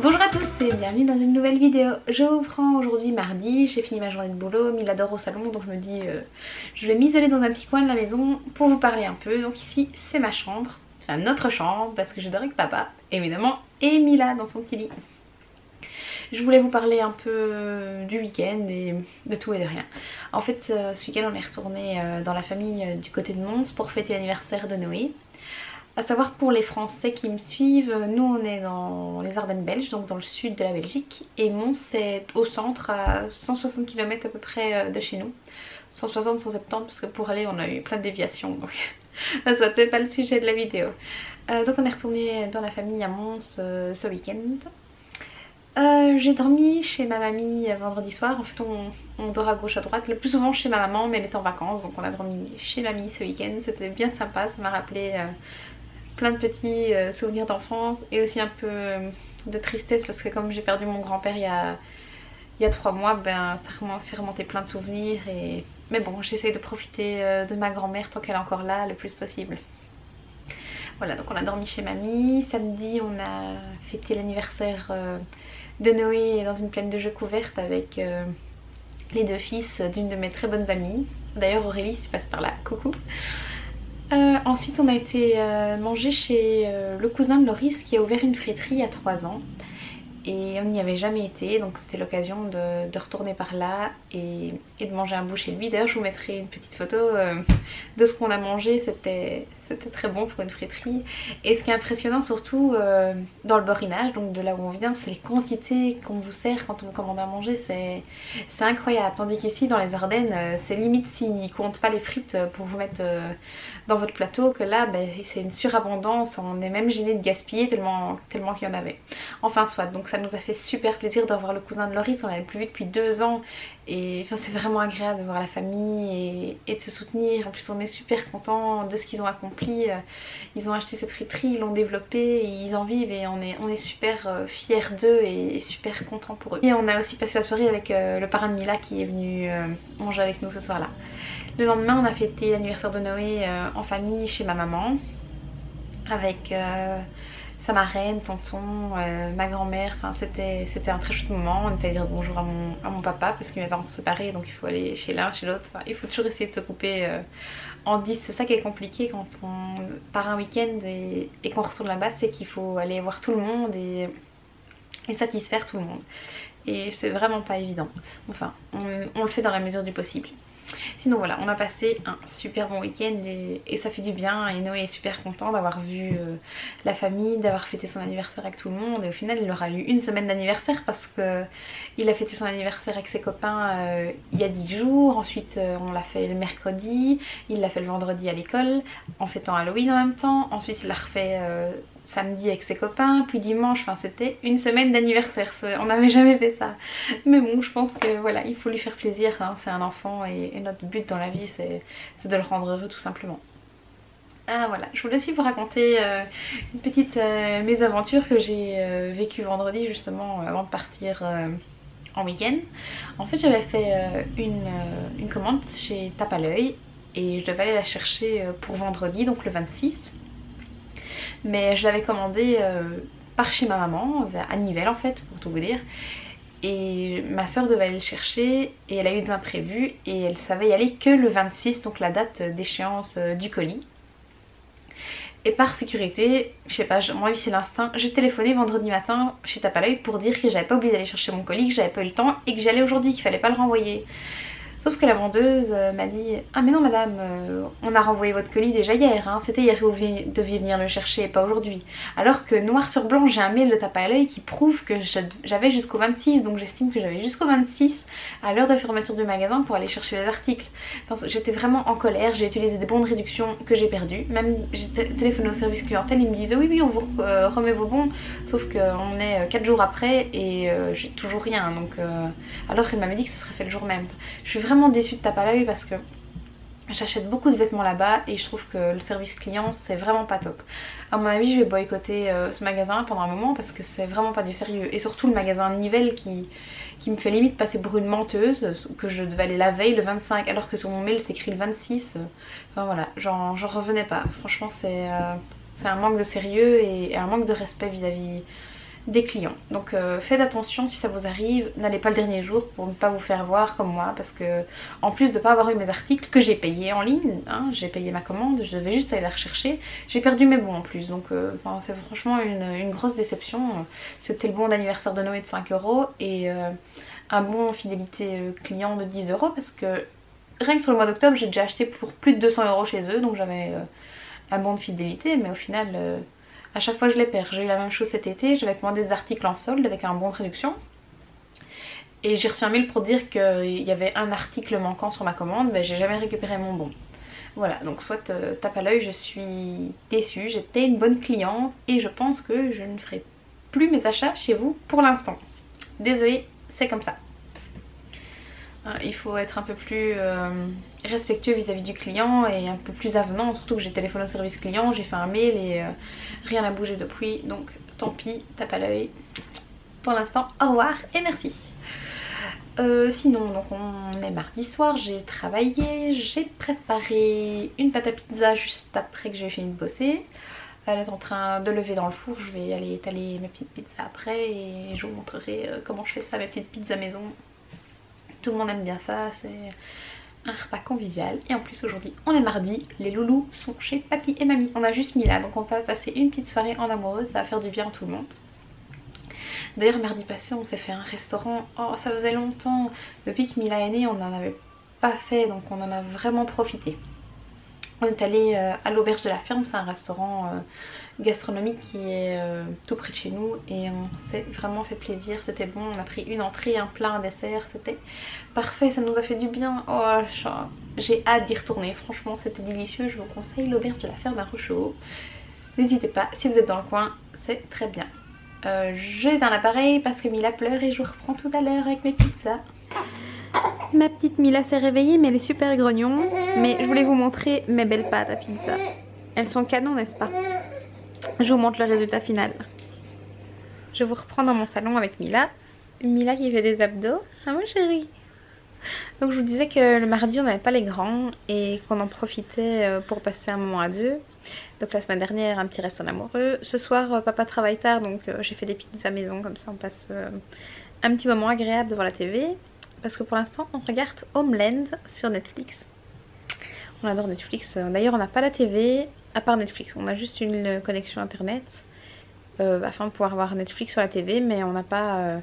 Bonjour à tous et bienvenue dans une nouvelle vidéo. Je vous prends aujourd'hui mardi, j'ai fini ma journée de boulot, Mila dort au salon, donc je me dis je vais m'isoler dans un petit coin de la maison pour vous parler un peu. Donc ici c'est ma chambre, enfin notre chambre parce que je dors avec papa évidemment et Mila dans son petit lit. Je voulais vous parler un peu du week-end et de tout et de rien. En fait ce week-end on est retourné dans la famille du côté de Mons pour fêter l'anniversaire de Noé. A savoir pour les Français qui me suivent, nous on est dans les Ardennes belges, donc dans le sud de la Belgique, et Mons c'est au centre à 160 km à peu près de chez nous. 160, 170 parce que pour aller on a eu plein de déviations, donc ça c'est pas le sujet de la vidéo. Donc on est retourné dans la famille à Mons ce week-end. J'ai dormi chez ma mamie vendredi soir, en fait on dort à gauche à droite, le plus souvent chez ma maman mais elle est en vacances, donc on a dormi chez mamie ce week-end, c'était bien sympa, ça m'a rappelé plein de petits souvenirs d'enfance et aussi un peu de tristesse parce que comme j'ai perdu mon grand-père il y a 3 mois, ben ça m'a fait remonter plein de souvenirs mais bon j'essaie de profiter de ma grand-mère tant qu'elle est encore là le plus possible. Voilà, donc on a dormi chez mamie, samedi on a fêté l'anniversaire de Noé dans une plaine de jeux couverte avec les 2 fils d'une de mes très bonnes amies. D'ailleurs Aurélie si passe par là, coucou. Ensuite on a été manger chez le cousin de Loris qui a ouvert une friterie il y a 3 ans et on n'y avait jamais été, donc c'était l'occasion de retourner par là et de manger un bout chez lui. D'ailleurs je vous mettrai une petite photo de ce qu'on a mangé, c'était très bon pour une friterie. Et ce qui est impressionnant surtout dans le borinage, donc de là où on vient, c'est les quantités qu'on vous sert quand on vous commande à manger, c'est incroyable. Tandis qu'ici dans les Ardennes, c'est limite s'ils ne comptent pas les frites pour vous mettre dans votre plateau, que là ben, c'est une surabondance, on est même gêné de gaspiller tellement qu'il y en avait. Enfin soit, donc ça nous a fait super plaisir de revoir le cousin de Loris, on l'avait plus vu depuis 2 ans. Et enfin, c'est vraiment agréable de voir la famille et de se soutenir. En plus on est super contents de ce qu'ils ont accompli. Ils ont acheté cette friterie, ils l'ont développée, ils en vivent et on est super fiers d'eux et super contents pour eux. Et on a aussi passé la soirée avec le parrain de Mila qui est venu manger avec nous ce soir là. Le lendemain on a fêté l'anniversaire de Noé en famille chez ma maman avec sa marraine, tonton, ma grand-mère, enfin c'était un très chouette moment. On était allé dire bonjour à mon papa parce que mes parents sont séparés donc il faut aller chez l'un, chez l'autre, enfin, il faut toujours essayer de se couper en 10, c'est ça qui est compliqué quand on part un week-end et qu'on retourne là-bas, c'est qu'il faut aller voir tout le monde et satisfaire tout le monde. Et c'est vraiment pas évident, enfin on le fait dans la mesure du possible. Sinon voilà, on a passé un super bon week-end et ça fait du bien et Noé est super content d'avoir vu la famille, d'avoir fêté son anniversaire avec tout le monde et au final il aura eu une semaine d'anniversaire parce que il a fêté son anniversaire avec ses copains il y a 10 jours, ensuite on l'a fait le mercredi, il l'a fait le vendredi à l'école en fêtant Halloween en même temps, ensuite il l'a refait samedi avec ses copains, puis dimanche, enfin c'était une semaine d'anniversaire, on n'avait jamais fait ça. Mais bon, je pense que voilà, il faut lui faire plaisir, hein, c'est un enfant et notre but dans la vie c'est de le rendre heureux tout simplement. Ah voilà, je voulais aussi vous raconter une petite mésaventure que j'ai vécue vendredi justement avant de partir en week-end. En fait j'avais fait une commande chez Tape à l'œil et je devais aller la chercher pour vendredi, donc le 26. Mais je l'avais commandé par chez ma maman, à Nivelles en fait, pour tout vous dire. Et ma soeur devait aller le chercher et elle a eu des imprévus et elle savait y aller que le 26, donc la date d'échéance du colis. Et par sécurité, je sais pas, moi oui c'est l'instinct, j'ai téléphoné vendredi matin chez Tape à l'œil pour dire que j'avais pas oublié d'aller chercher mon colis, que j'avais pas eu le temps et que j'allais aujourd'hui, qu'il fallait pas le renvoyer. Sauf que la vendeuse m'a dit « Ah mais non madame, on a renvoyé votre colis déjà hier, hein. C'était hier que vous deviez venir le chercher et pas aujourd'hui. » Alors que noir sur blanc j'ai un mail de Tape à l'œil qui prouve que j'avais jusqu'au 26, donc j'estime que j'avais jusqu'au 26 à l'heure de fermeture du magasin pour aller chercher les articles. Enfin, j'étais vraiment en colère, j'ai utilisé des bons de réduction que j'ai perdus. Même j'ai téléphoné au service clientèle, ils me disaient « Oui on vous remet vos bons », sauf qu'on est 4 jours après et j'ai toujours rien. Donc, alors il m'avait dit que ce serait fait le jour même. Je suis vraiment déçue de Tape à l'œil parce que j'achète beaucoup de vêtements là-bas et je trouve que le service client c'est vraiment pas top. À mon avis je vais boycotter ce magasin pendant un moment parce que c'est vraiment pas du sérieux. Et surtout le magasin Nivelles qui me fait limite passer pour une menteuse, que je devais aller la veille le 25 alors que sur mon mail c'est écrit le 26. Enfin voilà, j'en revenais pas. Franchement c'est un manque de sérieux et un manque de respect vis-à-vis des clients. Donc faites attention si ça vous arrive, n'allez pas le dernier jour pour ne pas vous faire voir comme moi, parce que en plus de ne pas avoir eu mes articles que j'ai payés en ligne, hein, j'ai payé ma commande, je devais juste aller la rechercher, j'ai perdu mes bons en plus, donc c'est franchement une grosse déception. C'était le bon d'anniversaire de Noé de 5 € et un bon fidélité client de 10 € parce que rien que sur le mois d'octobre j'ai déjà acheté pour plus de 200 € chez eux, donc j'avais un bon de fidélité, mais au final à chaque fois je les perds. J'ai eu la même chose cet été, j'avais commandé des articles en solde avec un bon de réduction et j'ai reçu un mail pour dire qu'il y avait un article manquant sur ma commande, mais j'ai jamais récupéré mon bon. Voilà, donc soit tape à l'œil, je suis déçue, j'étais une bonne cliente et je pense que je ne ferai plus mes achats chez vous pour l'instant. Désolée, c'est comme ça. Il faut être un peu plus respectueux vis-à-vis du client et un peu plus avenant, surtout que j'ai téléphoné au service client, j'ai fait un mail et rien n'a bougé depuis, donc tant pis, tape à l'œil. Pour l'instant, au revoir et merci. Sinon, donc on est mardi soir, j'ai travaillé, j'ai préparé une pâte à pizza juste après que j'ai fini de bosser. Elle est en train de lever dans le four, je vais aller étaler mes petites pizzas après et je vous montrerai comment je fais ça, mes petites pizzas maison. Tout le monde aime bien ça, c'est un repas convivial. Et en plus aujourd'hui on est mardi, les loulous sont chez papy et mamie. On a juste Mila, donc on va passer une petite soirée en amoureuse, ça va faire du bien à tout le monde. D'ailleurs mardi passé on s'est fait un restaurant, oh ça faisait longtemps, depuis que Mila est née on n'en avait pas fait, donc on en a vraiment profité. On est allé à l'auberge de la ferme, c'est un restaurant gastronomique qui est tout près de chez nous et on s'est vraiment fait plaisir, c'était bon, on a pris une entrée, un plat, un dessert, c'était parfait, ça nous a fait du bien. Oh, j'ai hâte d'y retourner, franchement c'était délicieux, je vous conseille l'auberge de la ferme à Rochehaut. N'hésitez pas, si vous êtes dans le coin, c'est très bien. J'éteins l'appareil parce que Mila pleure et je vous reprends tout à l'heure avec mes pizzas. Ma petite Mila s'est réveillée mais elle est super grognon. Mais je voulais vous montrer mes belles pâtes à pizza. Elles sont canon, n'est-ce pas? Je vous montre le résultat final. Je vous reprends dans mon salon avec Mila. Mila qui fait des abdos. Ah mon chéri. Donc je vous disais que le mardi on n'avait pas les grands et qu'on en profitait pour passer un moment à deux. Donc la semaine dernière un petit resto en amoureux. Ce soir papa travaille tard donc j'ai fait des pizzas maison, comme ça on passe un petit moment agréable devant la TV. Parce que pour l'instant on regarde Homeland sur Netflix. On adore Netflix, d'ailleurs on n'a pas la TV à part Netflix, on a juste une connexion internet afin de pouvoir voir Netflix sur la TV, mais on n'a pas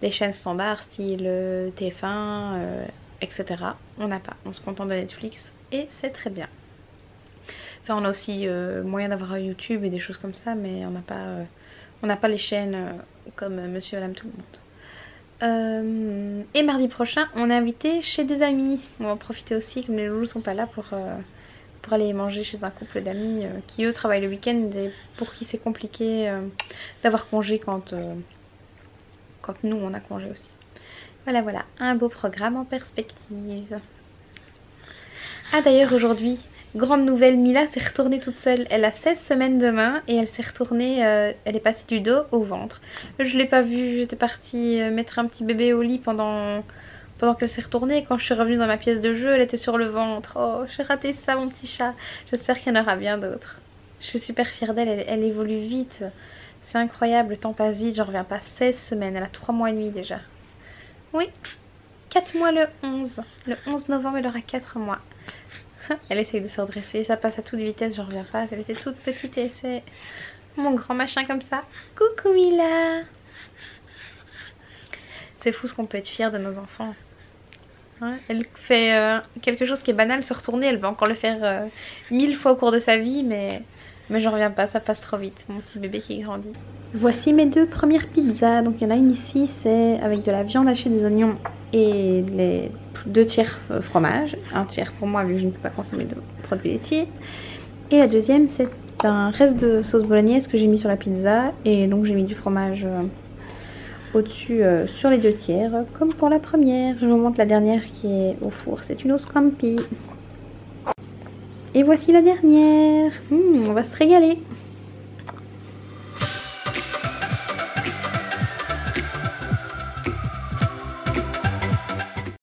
les chaînes standards style TF1 etc. On n'a pas, on se contente de Netflix et c'est très bien. Enfin on a aussi moyen d'avoir YouTube et des choses comme ça, mais on n'a pas les chaînes comme Monsieur et Madame Tout le monde. Et mardi prochain on est invité chez des amis. On va en profiter aussi comme les loulous sont pas là pour aller manger chez un couple d'amis qui eux travaillent le week-end et pour qui c'est compliqué d'avoir congé quand nous on a congé aussi. Voilà voilà, un beau programme en perspective. Ah d'ailleurs aujourd'hui, grande nouvelle, Mila s'est retournée toute seule. Elle a 16 semaines demain et elle s'est retournée, elle est passée du dos au ventre. Je l'ai pas vue, j'étais partie mettre un petit bébé au lit pendant qu'elle s'est retournée. Quand je suis revenue dans ma pièce de jeu, elle était sur le ventre. Oh, j'ai raté ça mon petit chat. J'espère qu'il y en aura bien d'autres. Je suis super fière d'elle, elle évolue vite. C'est incroyable, le temps passe vite, j'en reviens pas. 16 semaines, elle a 3 mois et demi déjà. Oui, 4 mois le 11. Le 11 novembre, elle aura 4 mois. Elle essaye de se redresser, ça passe à toute vitesse, j'en reviens pas. Elle était toute petite et c'est mon grand machin comme ça. Coucou Mila. C'est fou ce qu'on peut être fier de nos enfants. Ouais, elle fait quelque chose qui est banal, se retourner, elle va encore le faire 1000 fois au cours de sa vie, mais j'en reviens pas, ça passe trop vite, mon petit bébé qui grandit. Voici mes deux premières pizzas. Donc il y en a une ici, c'est avec de la viande hachée, des oignons et les 2 tiers fromage. 1 tiers pour moi vu que je ne peux pas consommer de produits laitiers. Et la deuxième c'est un reste de sauce bolognaise que j'ai mis sur la pizza. Et donc j'ai mis du fromage au-dessus sur les 2 tiers comme pour la première. Je vous montre la dernière qui est au four, c'est une au scampi. Et voici la dernière. On va se régaler.